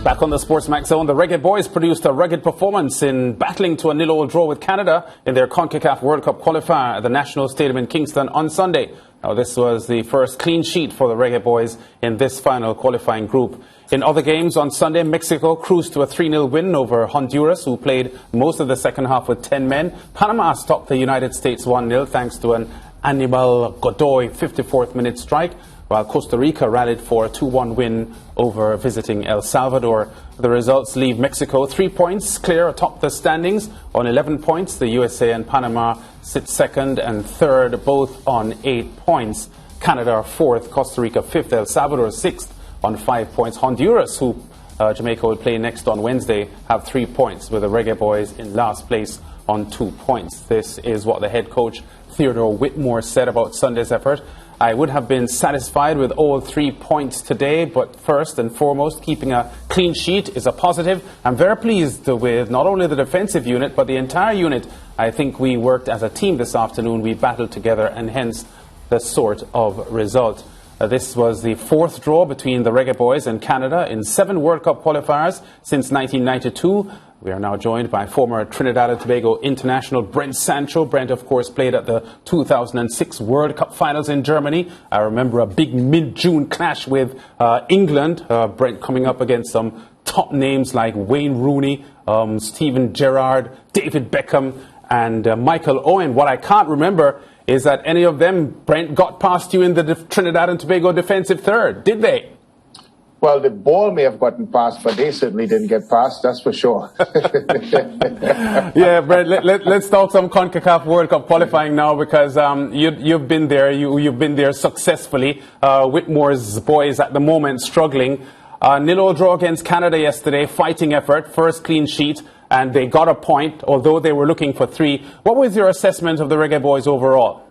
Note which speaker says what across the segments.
Speaker 1: Back on the SportsMax zone, the Reggae Boys produced a rugged performance in battling to a 0-0 draw with Canada in their CONCACAF World Cup qualifier at the National Stadium in Kingston on Sunday. Now, this was the first clean sheet for the Reggae Boys in this final qualifying group. In other games on Sunday, Mexico cruised to a 3-0 win over Honduras, who played most of the second half with 10 men. Panama stopped the United States 1-0 thanks to an Anibal Godoy 54th minute strike, while Costa Rica rallied for a 2-1 win over visiting El Salvador. The results leave Mexico 3 points clear atop the standings on 11 points. The USA and Panama sit second and third, both on 8 points. Canada fourth, Costa Rica fifth, El Salvador sixth on 5 points. Honduras, who Jamaica will play next on Wednesday, have 3 points, with the Reggae Boys in last place on 2 points. This is what the head coach, Theodore Whitmore, said about Sunday's effort. I would have been satisfied with all 3 points today, but first and foremost, keeping a clean sheet is a positive. I'm very pleased with not only the defensive unit, but the entire unit. I think we worked as a team this afternoon. We battled together, and hence the sort of result. This was the fourth draw between the Reggae Boys and Canada in 7 World Cup qualifiers since 1992. We are now joined by former Trinidad and Tobago international Brent Sancho. Brent, of course, played at the 2006 World Cup finals in Germany. I remember a big mid-June clash with England. Brent coming up against some top names like Wayne Rooney, Steven Gerrard, David Beckham, and Michael Owen. What I can't remember is that any of them, Brent, got past you in the Trinidad and Tobago defensive third, did they?
Speaker 2: Well, the ball may have gotten past, but they certainly didn't get past, that's for sure.
Speaker 1: Yeah, Brent, let's talk some CONCACAF World Cup qualifying now, because you've been there, you've been there successfully. Whitmore's boys at the moment struggling. 0-0 draw against Canada yesterday, fighting effort, first clean sheet, and they got a point, although they were looking for 3. What was your assessment of the Reggae Boys overall?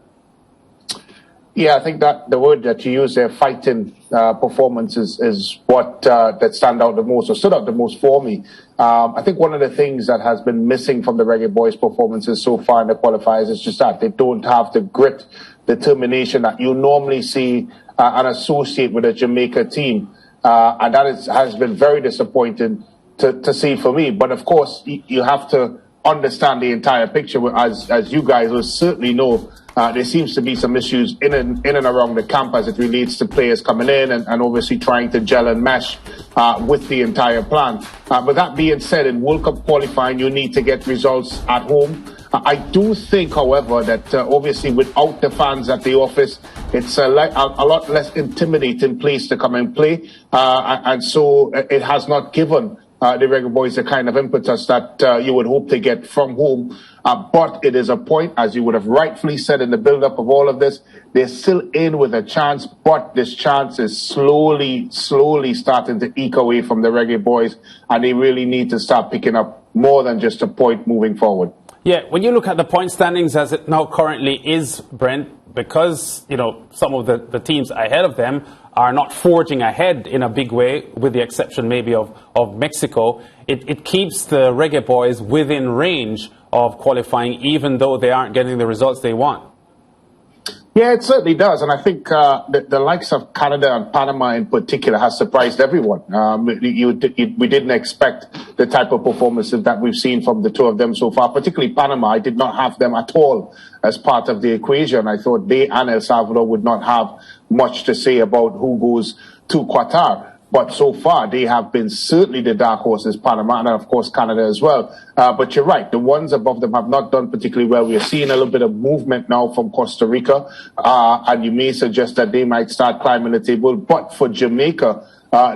Speaker 2: Yeah, I think that the word that you use there, fighting performance, is what that stand out the most, or stood out the most for me. I think one of the things that has been missing from the Reggae Boys' performances so far in the qualifiers is just that they don't have the grit, determination that you normally see and associate with a Jamaica team. And that has been very disappointing to see for me. But of course, you have to understand the entire picture. As you guys will certainly know, there seems to be some issues in and around the camp as it relates to players coming in and obviously trying to gel and mesh with the entire plan. But that being said, in World Cup qualifying, you need to get results at home. I do think, however, that obviously without the fans at the office, it's a lot less intimidating place to come and play. And so it has not given the Reggae Boys the kind of impetus that you would hope to get from home. But it is a point, as you would have rightfully said in the build-up of all of this, they're still in with a chance, but this chance is slowly starting to eke away from the Reggae Boys, and they really need to start picking up more than just a point moving forward. Yeah,
Speaker 1: when you look at the point standings as it now currently is, Brent, because, you know, some of the teams ahead of them are not forging ahead in a big way, with the exception maybe of Mexico, it keeps the Reggae Boys within range of qualifying, even though they aren't getting the results they want.
Speaker 2: Yeah, it certainly does. And I think the likes of Canada and Panama in particular has surprised everyone. We didn't expect the type of performances that we've seen from the two of them so far, particularly Panama. I did not have them at all as part of the equation. I thought they and El Salvador would not have much to say about who goes to Qatar. But so far, they have been certainly the dark horses, Panama, and of course Canada as well. But you're right, the ones above them have not done particularly well. We're seeing a little bit of movement now from Costa Rica, and you may suggest that they might start climbing the table. But for Jamaica,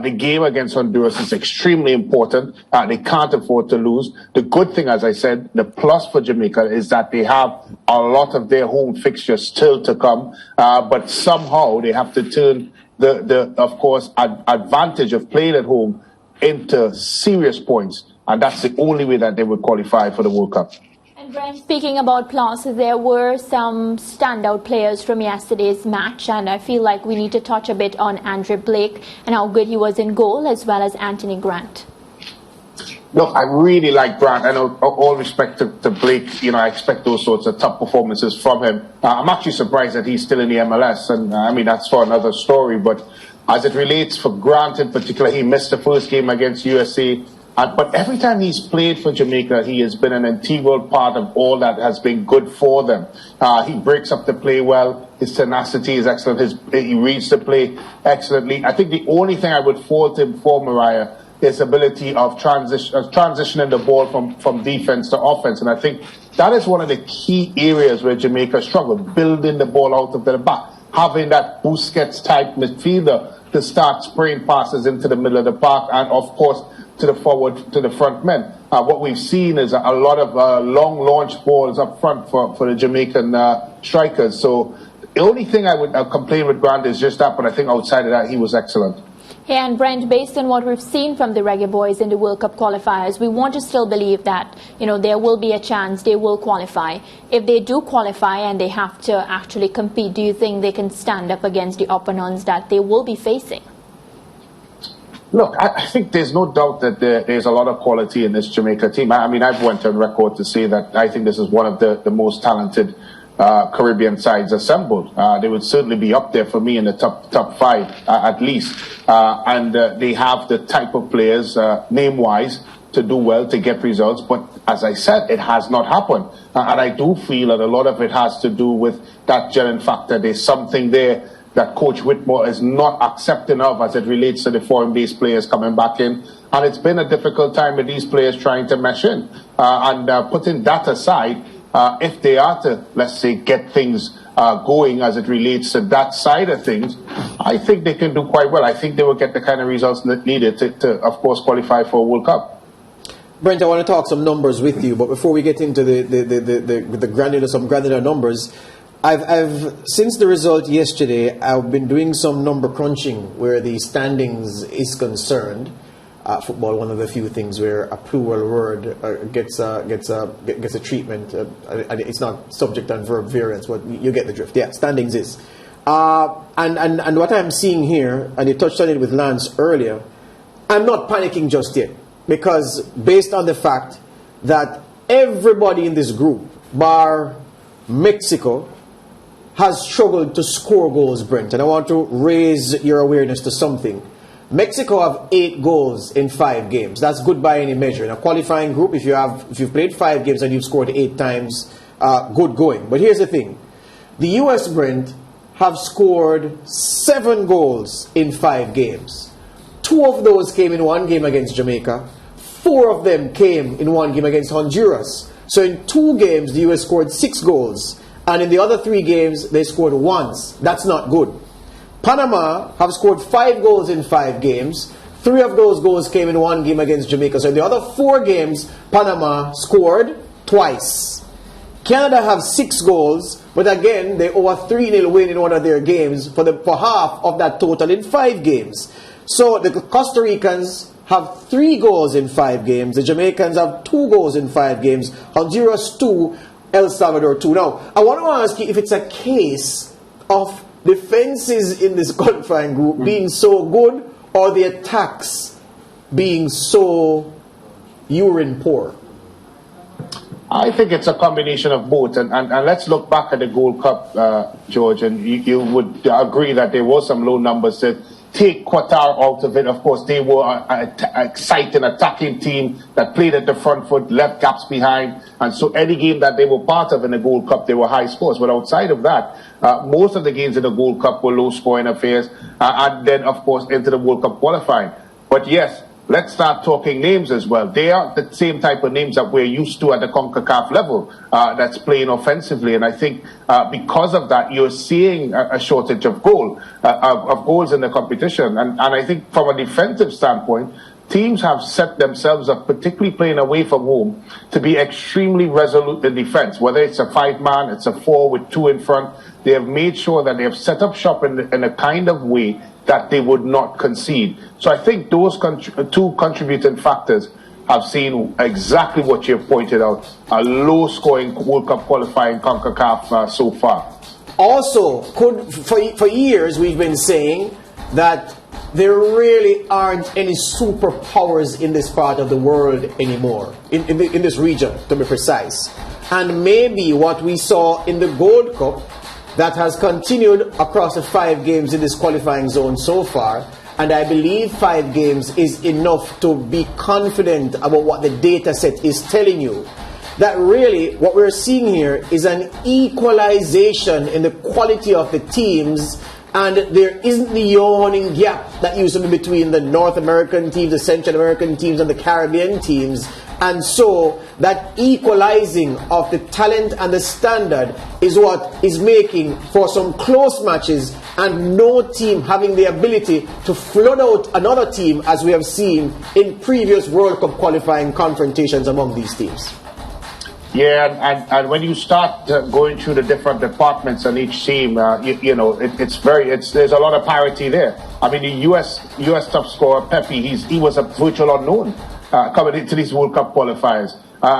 Speaker 2: the game against Honduras is extremely important. They can't afford to lose. The good thing, as I said, the plus for Jamaica is that they have a lot of their home fixtures still to come, but somehow they have to turn the of course, advantage of playing at home into serious points. And that's the only way that they would qualify for the World Cup.
Speaker 3: And Brent, speaking about plus, there were some standout players from yesterday's match. And I feel like we need to touch a bit on Andre Blake and how good he was in goal, as well as Anthony Grant.
Speaker 2: Look, I really like Grant. I know, all respect to Blake, you know, I expect those sorts of top performances from him. I'm actually surprised that he's still in the MLS, and I mean, that's for another story, but As it relates for Grant in particular, he missed the first game against USA. But every time he's played for Jamaica, he has been an integral part of all that has been good for them. He breaks up the play well. His tenacity is excellent. He reads the play excellently. I think the only thing I would fault him for, Mariah, is ability of transitioning the ball from defense to offense. And I think that is one of the key areas where Jamaica struggled, building the ball out of the back, having that Busquets-type midfielder to start spraying passes into the middle of the park, and, of course, to the front men. What we've seen is a lot of long launch balls up front for the Jamaican strikers. So the only thing I would complain with Grant is just that, but I think outside of that, he was excellent.
Speaker 3: Yeah, and Brent, based on what we've seen from the Reggae Boys in the World Cup qualifiers, we want to still believe that, there will be a chance they will qualify. If they do qualify and they have to actually compete, do you think they can stand up against the opponents that they will be facing?
Speaker 2: Look, I think there's no doubt that there's a lot of quality in this Jamaica team. I mean, I've went on record to say that I think this is one of the most talented Caribbean sides assembled. They would certainly be up there for me in the top five, at least. And they have the type of players, name-wise, to do well, to get results. But as I said, it has not happened. And I do feel that a lot of it has to do with that gelling factor. There's something there that Coach Whitmore is not accepting of as it relates to the foreign-based players coming back in. And it's been a difficult time with these players trying to mesh in. Putting that aside, if they are to, let's say, get things going as it relates to that side of things, I think they can do quite well. I think they will get the kind of results that needed to of course, qualify for a World Cup.
Speaker 4: Brent, I want to talk some numbers with you, but before we get into some granular numbers, I've since the result yesterday, I've been doing some number crunching where the standings is concerned. Football, one of the few things where a plural word gets a treatment. And it's not subject and verb variance, but you get the drift. Yeah, standings is. And what I'm seeing here, and you touched on it with Lance earlier, I'm not panicking just yet, because based on the fact that everybody in this group, bar Mexico, has struggled to score goals, Brent. And I want to raise your awareness to something. Mexico have 8 goals in 5 games. That's good by any measure. In a qualifying group, if you've played 5 games and you've scored 8 times, good going. But here's the thing. The US, Brent, have scored 7 goals in 5 games. 2 of those came in 1 game against Jamaica. 4 of them came in 1 game against Honduras. So in 2 games, the US scored 6 goals. And in the other 3 games, they scored once. That's not good. Panama have scored 5 goals in 5 games. 3 of those goals came in 1 game against Jamaica. So in the other 4 games, Panama scored twice. Canada have 6 goals, but again, they owe a 3-0 win in one of their games for half of that total in 5 games. So the Costa Ricans have 3 goals in 5 games. The Jamaicans have 2 goals in 5 games. Honduras 2, El Salvador 2. Now, I want to ask you if it's a case of defenses in this qualifying group being so good, or the attacks being so urine poor?
Speaker 2: I think it's a combination of both. And let's look back at the Gold Cup, George, and you would agree that there were some low numbers that take Qatar out of it. Of course, they were an exciting attacking team that played at the front foot, left gaps behind. And so any game that they were part of in the Gold Cup, they were high scores. But outside of that, most of the games in the Gold Cup were low-scoring affairs. And then, of course, into the World Cup qualifying. But yes, let's start talking names as well. They are the same type of names that we're used to at the CONCACAF level, that's playing offensively. And I think because of that, you're seeing a shortage of goals in the competition. And I think from a defensive standpoint, teams have set themselves up, particularly playing away from home, to be extremely resolute in defense. Whether it's a 5-man, it's a 4 with 2 in front, they have made sure that they have set up shop in a kind of way that they would not concede. So I think those 2 contributing factors have seen exactly what you've pointed out, a low-scoring World Cup qualifying CONCACAF so far.
Speaker 4: Also, for years we've been saying that there really aren't any superpowers in this part of the world anymore, in this region, to be precise. And maybe what we saw in the Gold Cup that has continued across the 5 games in this qualifying zone so far. And I believe 5 games is enough to be confident about what the data set is telling you. That really, what we're seeing here is an equalization in the quality of the teams, and there isn't the yawning gap that used to be between the North American teams, the Central American teams, and the Caribbean teams. And so that equalizing of the talent and the standard is what is making for some close matches, and no team having the ability to flood out another team, as we have seen in previous World Cup qualifying confrontations among these teams.
Speaker 2: Yeah, and when you start going through the different departments on each team, there's a lot of parity there. I mean, the U.S. top scorer Pepe, he was a virtual unknown coming into these World Cup qualifiers.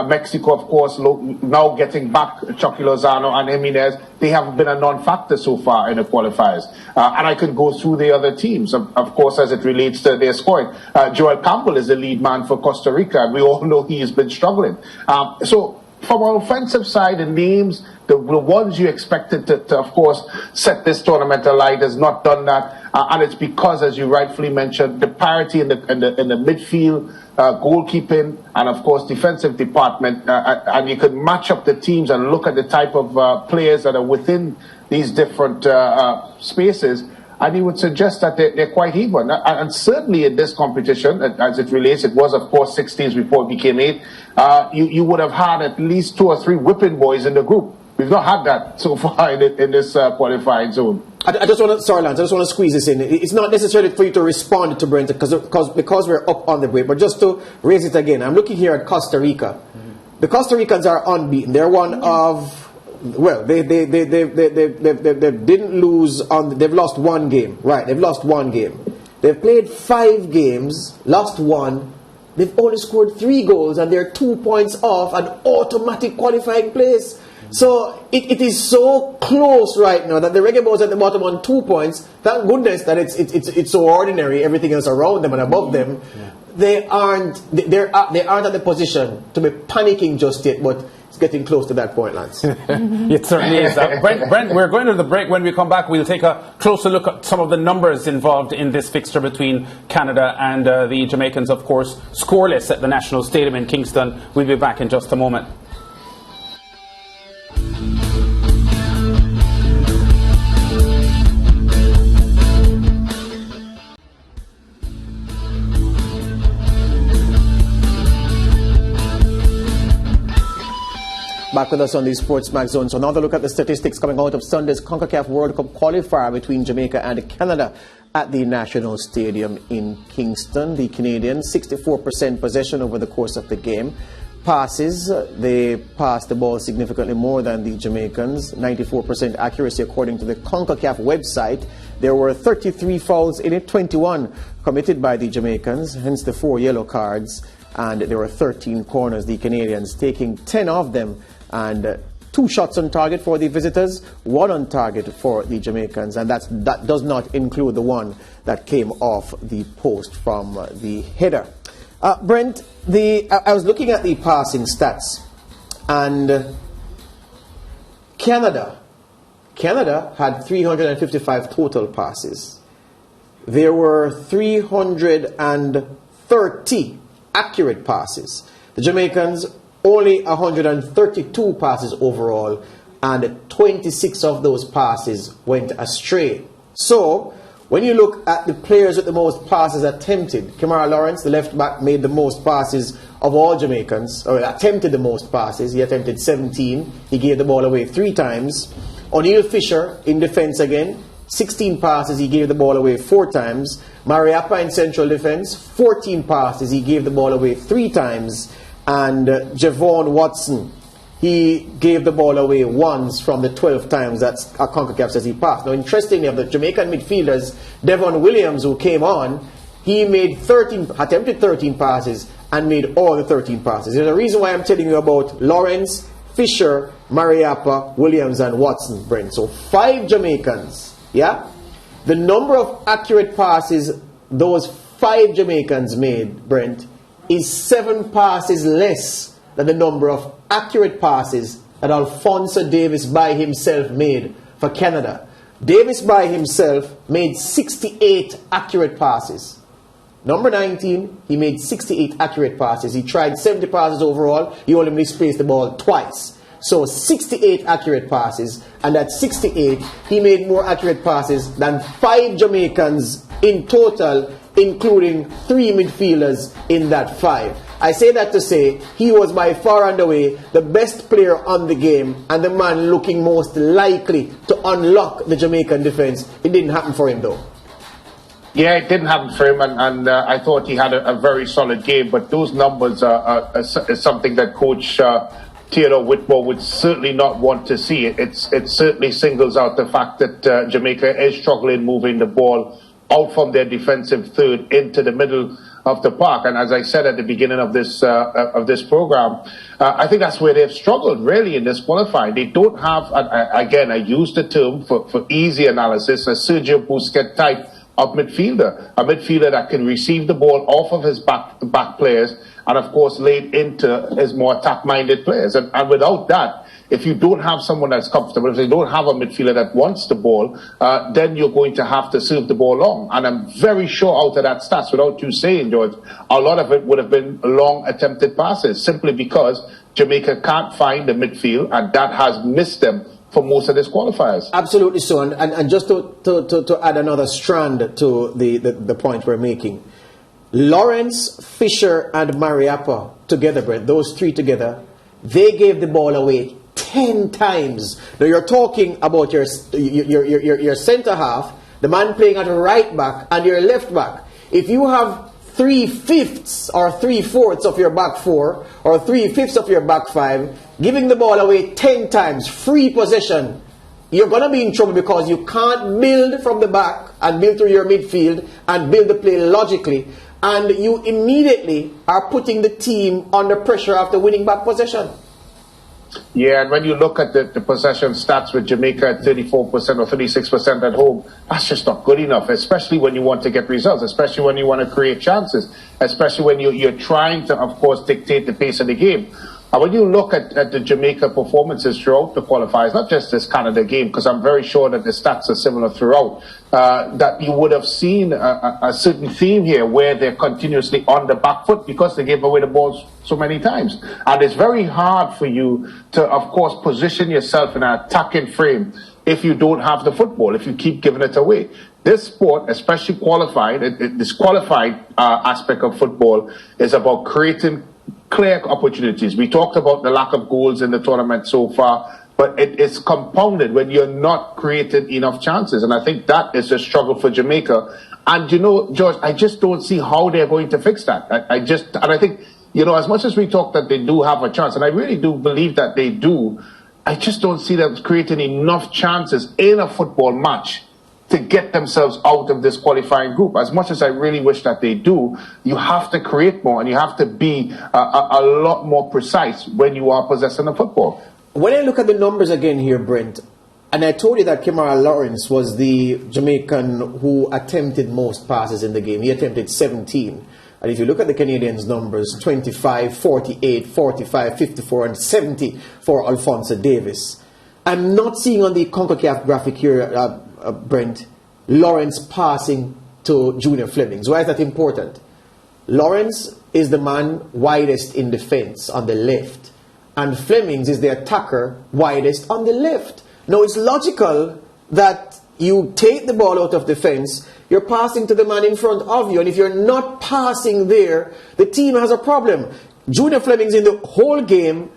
Speaker 2: Mexico, of course, now getting back Chucky Lozano and Jimenez, they have been a non-factor so far in the qualifiers. And I could go through the other teams, of course, as it relates to their scoring. Joel Campbell is the lead man for Costa Rica, and we all know he has been struggling. So from an offensive side, the names, the ones you expected to, of course, set this tournament alight has not done that. And it's because, as you rightfully mentioned, the parity in the midfield, goalkeeping, and of course defensive department, and you could match up the teams and look at the type of players that are within these different spaces, and you would suggest that they're quite even. And certainly in this competition, as it relates, it was of course 6 teams before it became 8, you would have had at least 2 or 3 whipping boys in the group. We've not had that so far in this qualifying zone.
Speaker 4: I just want to squeeze this in. It's not necessarily for you to respond to Brent because we're up on the break, but just to raise it again. I'm looking here at Costa Rica. The Costa Ricans are unbeaten. They're one of, well, they didn't lose on. They've lost 1 game. Right, they've lost 1 game. They've played 5 games, lost 1. They've only scored 3 goals, and they're 2 points off an automatic qualifying place. So it is so close right now that the Reggae Boys at the bottom on 2 points. Thank goodness that it's so ordinary. Everything else around them and above them, they aren't at the position to be panicking just yet. But it's getting close to that point, Lance.
Speaker 1: It certainly is. Brent, we're going to the break. When we come back, we'll take a closer look at some of the numbers involved in this fixture between Canada and the Jamaicans. Of course, scoreless at the National Stadium in Kingston. We'll be back in just a moment.
Speaker 4: Back with us on the SportsMax Zone. So another look at the statistics coming out of Sunday's CONCACAF World Cup qualifier between Jamaica and Canada at the National Stadium in Kingston. The Canadians, 64% possession over the course of the game. Passes, they passed the ball significantly more than the Jamaicans. 94% accuracy according to the CONCACAF website. There were 33 fouls in it, 21 committed by the Jamaicans, hence the 4 yellow cards. And there were 13 corners, the Canadians taking 10 of them, and 2 shots on target for the visitors, 1 on target for the Jamaicans, and that does not include the one that came off the post from the header. Brent, I was looking at the passing stats, and Canada had 355 total passes. There were 330 accurate passes. The Jamaicans only 132 passes overall, and 26 of those passes went astray. So, when you look at the players with the most passes attempted, Kemar Lawrence, the left back, made the most passes of all Jamaicans, or attempted the most passes. He attempted 17. He gave the ball away 3 times. O'Neill Fisher, in defense again, 16 passes. He gave the ball away 4 times. Mariappa in central defense, 14 passes. He gave the ball away 3 times. And Javon Watson, he gave the ball away once from the 12 times that CONCACAF says he passed. Now, interestingly, of the Jamaican midfielders, Devon Williams, who came on, he attempted 13 passes and made all the 13 passes. There's a reason why I'm telling you about Lawrence, Fisher, Mariappa, Williams, and Watson, Brent. So 5 Jamaicans, yeah? The number of accurate passes those 5 Jamaicans made, Brent, is 7 passes less than the number of accurate passes that Alphonso Davis by himself made for Canada. Davis by himself made 68 accurate passes. Number 19, he made 68 accurate passes. He tried 70 passes overall. He only misplaced the ball twice. So 68 accurate passes. And at 68, he made more accurate passes than 5 Jamaicans in total, including 3 midfielders in that 5. I say that to say he was by far and away the best player on the game and the man looking most likely to unlock the Jamaican defense. It didn't happen for him though.
Speaker 2: Yeah, it didn't happen for him, and I thought he had a very solid game. But those numbers are something that Coach Theodore Whitmore would certainly not want to see. It certainly singles out the fact that Jamaica is struggling moving the ball out from their defensive third into the middle of the park. And as I said at the beginning of this program, I think that's where they've struggled really in this qualifying. They don't have, again, I use the term for easy analysis, a Sergio Busquets type of midfielder, a midfielder that can receive the ball off of his back players and of course laid into his more attack-minded players. And without that, if you don't have someone that's comfortable, if they don't have a midfielder that wants the ball, then you're going to have to serve the ball long. And I'm very sure out of that stats, without you saying, George, a lot of it would have been long attempted passes, simply because Jamaica can't find the midfield, and that has missed them for most of these qualifiers.
Speaker 4: Absolutely so. And just to add another strand to the point we're making, Lawrence, Fisher, and Mariappa together, Brent, those 3 together, they gave the ball away 10 times. Now you're talking about your centre half, the man playing at right back, and your left back. If you have 3/5 or 3/4 of your back 4 or 3/5 of your back 5 giving the ball away 10 times, free possession, you're going to be in trouble, because you can't build from the back and build through your midfield and build the play logically, and you immediately are putting the team under pressure after winning back possession.
Speaker 2: Yeah, and when you look at the possession stats with Jamaica at 34% or 36% at home, that's just not good enough, especially when you want to get results, especially when you want to create chances, especially when you're trying to, of course, dictate the pace of the game. And when you look at the Jamaica performances throughout the qualifiers, not just this Canada game, because I'm very sure that the stats are similar throughout, that you would have seen a certain theme here where they're continuously on the back foot because they gave away the balls so many times. And it's very hard for you to, of course, position yourself in an attacking frame if you don't have the football, if you keep giving it away. This sport, especially qualified, this qualified aspect of football is about creating clear opportunities. We talked about the lack of goals in the tournament so far, but it is compounded when you're not creating enough chances. And I think that is a struggle for Jamaica. And you know, George, I just don't see how they're going to fix that. I think, you know, as much as we talk that they do have a chance, and I really do believe that they do, I just don't see them creating enough chances in a football match to get themselves out of this qualifying group. As much as I really wish that they do, you have to create more and you have to be a lot more precise when you are possessing the football.
Speaker 4: When I look at the numbers again here, Brent, and I told you that Kemara Lawrence was the Jamaican who attempted most passes in the game. He attempted 17. And if you look at the Canadians' numbers, 25, 48, 45, 54, and 70 for Alphonso Davis. I'm not seeing on the CONCACAF graphic here, Brent, Lawrence passing to Junior Flemings. Why is that important? Lawrence is the man widest in defense on the left, and Flemings is the attacker widest on the left. Now it's logical that you take the ball out of defense, you're passing to the man in front of you, and if you're not passing there, the team has a problem. Junior Flemings in the whole game,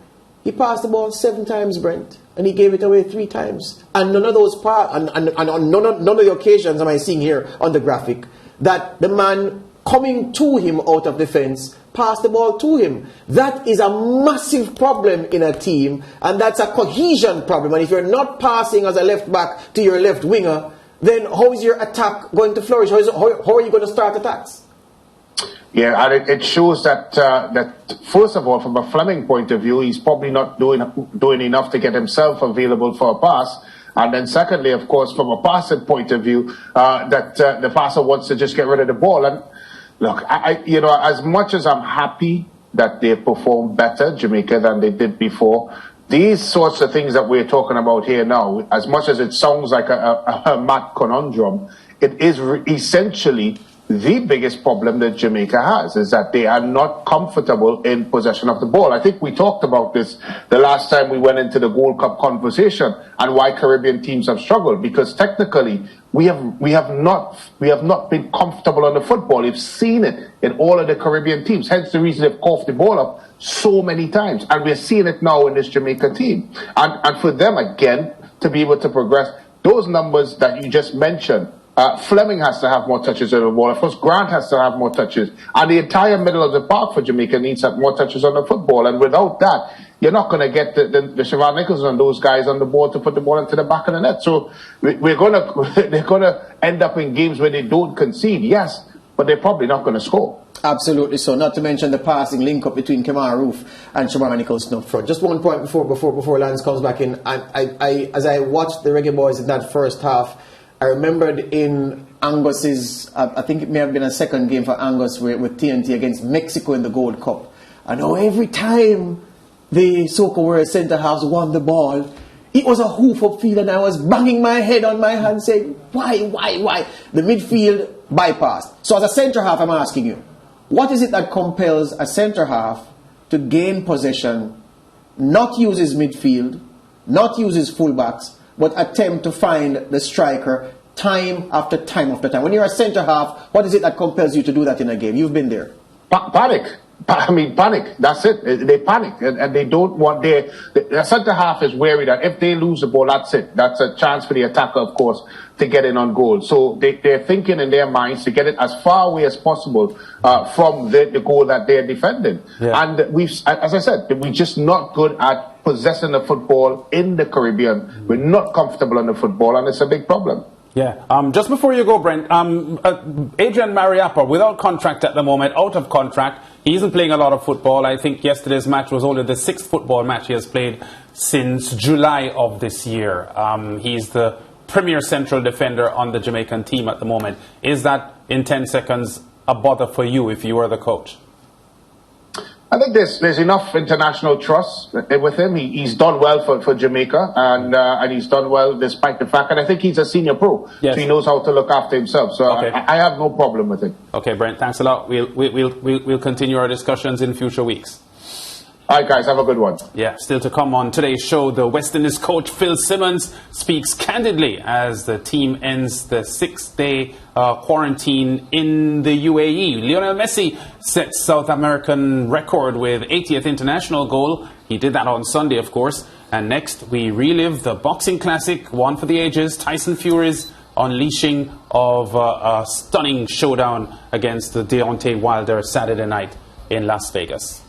Speaker 4: he passed the ball 7 times, Brent, and he gave it away 3 times. And none of those and on none of the occasions am I seeing here on the graphic that the man coming to him out of defense passed the ball to him. That is a massive problem in a team, and that's a cohesion problem. And if you're not passing as a left back to your left winger, then how is your attack going to flourish? How are you going to start attacks?
Speaker 2: Yeah, and it shows that first of all, from a Fleming point of view, he's probably not doing enough to get himself available for a pass. And then secondly, of course, from a passing point of view, that the passer wants to just get rid of the ball. And look, you know, as much as I'm happy that they performed better, Jamaica, than they did before, these sorts of things that we're talking about here now, as much as it sounds like a mad conundrum, it is essentially the biggest problem that Jamaica has, is that they are not comfortable in possession of the ball. I think we talked about this the last time we went into the Gold Cup conversation and why Caribbean teams have struggled, because technically we have not been comfortable on the football. You've seen it in all of the Caribbean teams, hence the reason they've coughed the ball up so many times, and we're seeing it now in this Jamaica team. And for them again to be able to progress, those numbers that you just mentioned, Fleming has to have more touches on the ball. Of course, Grant has to have more touches. And the entire middle of the park for Jamaica needs to have more touches on the football. And without that, you're not going to get the Siobhan Nichols and those guys on the board to put the ball into the back of the net. So they're going to end up in games where they don't concede, yes, but they're probably not going to score.
Speaker 4: Absolutely so. Not to mention the passing link up between Kemar Roof and Shamara Nicholson up front. Just one point before Lance comes back in. As I watched the Reggae Boys in that first half, I remembered in Angus's, I think it may have been a second game for Angus with TNT against Mexico in the Gold Cup. I know every time the Soca centre halves won the ball, it was a hoof up field and I was banging my head on my hand saying, why? The midfield bypassed. So as a centre half, I'm asking you, what is it that compels a centre half to gain possession, not use his midfield, not use his fullbacks, but attempt to find the striker time after time after time? When you're a centre half, what is it that compels you to do that in a game? You've been there.
Speaker 2: Panic. Panic. That's it. They panic, and they don't want the centre half is wary that if they lose the ball, that's it. That's a chance for the attacker, of course, to get in on goal. So they're thinking in their minds to get it as far away as possible from the goal that they're defending. Yeah. And as I said, we're just not good at possessing the football in the Caribbean. Mm-hmm. We're not comfortable on the football, and it's a big problem.
Speaker 1: Yeah. Just before you go, Brent, Adrian Mariappa, without contract at the moment, out of contract, he isn't playing a lot of football. I think yesterday's match was only the 6th football match he has played since July of this year. He's the premier central defender on the Jamaican team at the moment. Is that, in 10 seconds, a bother for you if you were the coach?
Speaker 2: I think there's enough international trust with him. He's done well for Jamaica, and he's done well despite the fact, and I think he's a senior pro, yes. So he knows how to look after himself. So okay. I have no problem with him.
Speaker 1: Okay, Brent, thanks a lot. We'll continue our discussions in future weeks.
Speaker 2: All right, guys, have a good one.
Speaker 1: Yeah, still to come on today's show, the West Indies coach Phil Simmons speaks candidly as the team ends the 6-day quarantine in the UAE. Lionel Messi sets South American record with 80th international goal. He did that on Sunday, of course. And next, we relive the boxing classic, one for the ages, Tyson Fury's unleashing of a stunning showdown against the Deontay Wilder Saturday night in Las Vegas.